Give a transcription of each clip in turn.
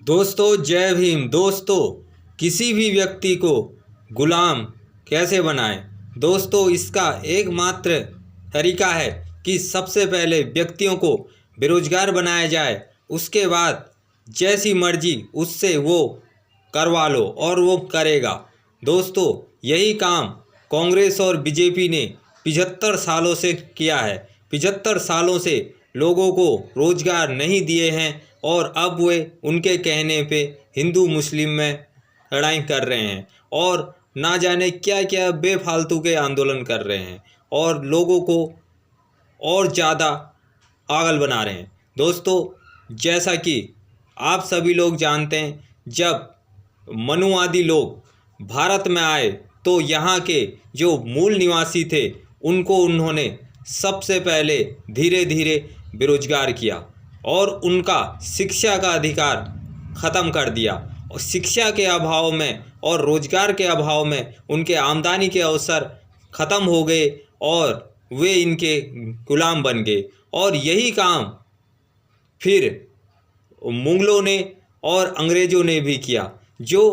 दोस्तों जय भीम। दोस्तों किसी भी व्यक्ति को गुलाम कैसे बनाएं। दोस्तों इसका एकमात्र तरीका है कि सबसे पहले व्यक्तियों को बेरोजगार बनाया जाए, उसके बाद जैसी मर्जी उससे वो करवा लो और वो करेगा। दोस्तों यही काम कांग्रेस और बीजेपी ने 75 सालों से किया है। 75 सालों से लोगों को रोजगार नहीं दिए हैं और अब वे उनके कहने पे हिंदू मुस्लिम में लड़ाई कर रहे हैं और ना जाने क्या क्या बेफालतू के आंदोलन कर रहे हैं और लोगों को और ज़्यादा पागल बना रहे हैं। दोस्तों जैसा कि आप सभी लोग जानते हैं, जब मनुवादी लोग भारत में आए तो यहाँ के जो मूल निवासी थे उनको उन्होंने सबसे पहले धीरे धीरे बेरोजगार किया और उनका शिक्षा का अधिकार ख़त्म कर दिया और शिक्षा के अभाव में और रोजगार के अभाव में उनके आमदनी के अवसर ख़त्म हो गए और वे इनके गुलाम बन गए। और यही काम फिर मुगलों ने और अंग्रेज़ों ने भी किया। जो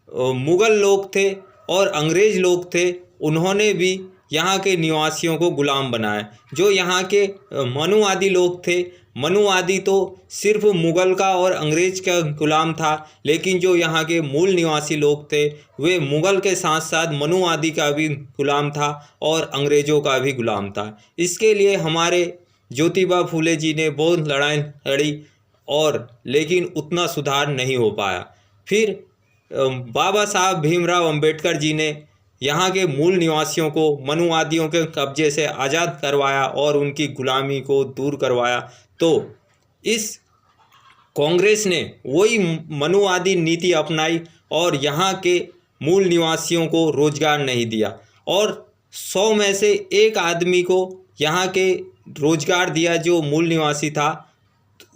मुग़ल लोग थे और अंग्रेज़ लोग थे उन्होंने भी यहाँ के निवासियों को गुलाम बनाया। जो यहाँ के मनुवादी लोग थे, मनुवादी तो सिर्फ मुग़ल का और अंग्रेज़ का गुलाम था, लेकिन जो यहाँ के मूल निवासी लोग थे वे मुग़ल के साथ साथ मनुवादी का भी गुलाम था और अंग्रेज़ों का भी गुलाम था। इसके लिए हमारे ज्योतिबा फूले जी ने बहुत लड़ाई लड़ी और लेकिन उतना सुधार नहीं हो पाया। फिर बाबा साहब भीमराव अंबेडकर जी ने यहाँ के मूल निवासियों को मनुवादियों के कब्जे से आज़ाद करवाया और उनकी गुलामी को दूर करवाया। तो इस कांग्रेस ने वही मनुवादी नीति अपनाई और यहाँ के मूल निवासियों को रोजगार नहीं दिया और 100 में से एक आदमी को यहाँ के रोजगार दिया। जो मूल निवासी था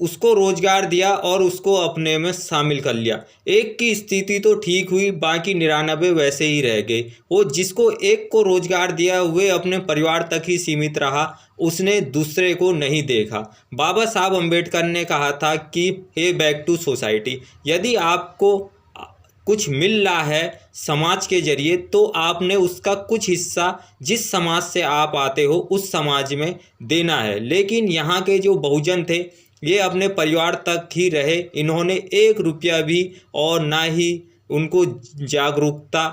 उसको रोजगार दिया और उसको अपने में शामिल कर लिया। एक की स्थिति तो ठीक हुई, बाकी 99 वैसे ही रह गए। वो जिसको एक को रोजगार दिया वे अपने परिवार तक ही सीमित रहा, उसने दूसरे को नहीं देखा। बाबा साहब अम्बेडकर ने कहा था कि हे बैक टू सोसाइटी, यदि आपको कुछ मिल रहा है समाज के जरिए तो आपने उसका कुछ हिस्सा जिस समाज से आप आते हो उस समाज में देना है। लेकिन यहाँ के जो बहुजन थे ये अपने परिवार तक ही रहे, इन्होंने 1 रुपया भी और ना ही उनको जागरूकता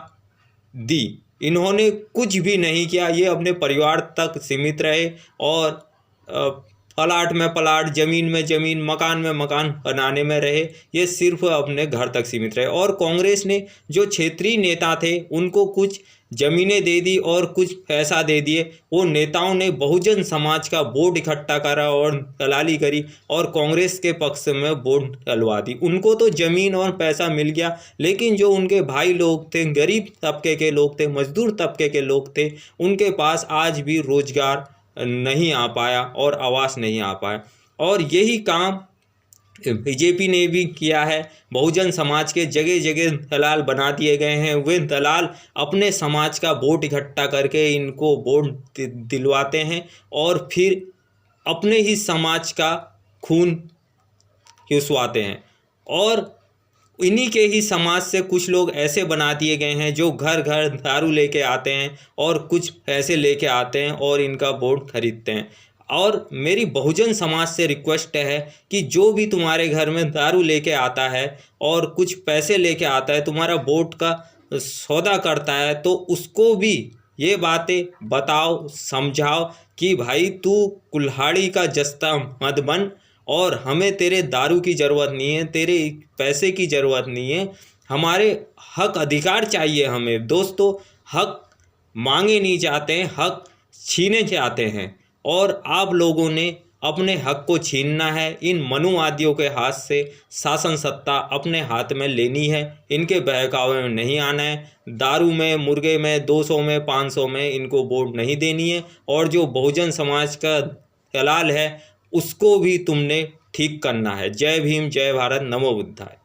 दी, इन्होंने कुछ भी नहीं किया। ये अपने परिवार तक सीमित रहे और प्लाट में प्लाट, ज़मीन में ज़मीन, मकान में मकान बनाने में रहे। ये सिर्फ अपने घर तक सीमित रहे। और कांग्रेस ने जो क्षेत्रीय नेता थे उनको कुछ ज़मीनें दे दी और कुछ पैसा दे दिए। वो नेताओं ने बहुजन समाज का वोट इकट्ठा करा और दलाली करी और कांग्रेस के पक्ष में वोट डलवा दी। उनको तो ज़मीन और पैसा मिल गया, लेकिन जो उनके भाई लोग थे, गरीब तबके के लोग थे, मजदूर तबके के लोग थे, उनके पास आज भी रोजगार नहीं आ पाया और आवास नहीं आ पाया। और यही काम बीजेपी ने भी किया है। बहुजन समाज के जगह जगह दलाल बना दिए गए हैं। वे दलाल अपने समाज का वोट इकट्ठा करके इनको वोट दिलवाते हैं और फिर अपने ही समाज का खून चूसवाते हैं। और इन्हीं के ही समाज से कुछ लोग ऐसे बना दिए गए हैं जो घर घर दारू लेके आते हैं और कुछ पैसे लेके आते हैं और इनका वोट खरीदते हैं। और मेरी बहुजन समाज से रिक्वेस्ट है कि जो भी तुम्हारे घर में दारू लेके आता है और कुछ पैसे लेके आता है, तुम्हारा वोट का सौदा करता है, तो उसको भी ये बातें बताओ, समझाओ कि भाई तू कुल्हाड़ी का जस्ता मत बन और हमें तेरे दारू की ज़रूरत नहीं है, तेरे पैसे की ज़रूरत नहीं है, हमारे हक अधिकार चाहिए हमें। दोस्तों हक मांगे नहीं जाते हैं, हक छीने जाते हैं और आप लोगों ने अपने हक को छीनना है। इन मनुवादियों के हाथ से शासन सत्ता अपने हाथ में लेनी है, इनके बहकावे में नहीं आना है। दारू में, मुर्गे में, 200 में, 500 में इनको वोट नहीं देनी है। और जो बहुजन समाज का दलाल है उसको भी तुमने ठीक करना है। जय भीम, जय भारत, नमो बुद्धाय।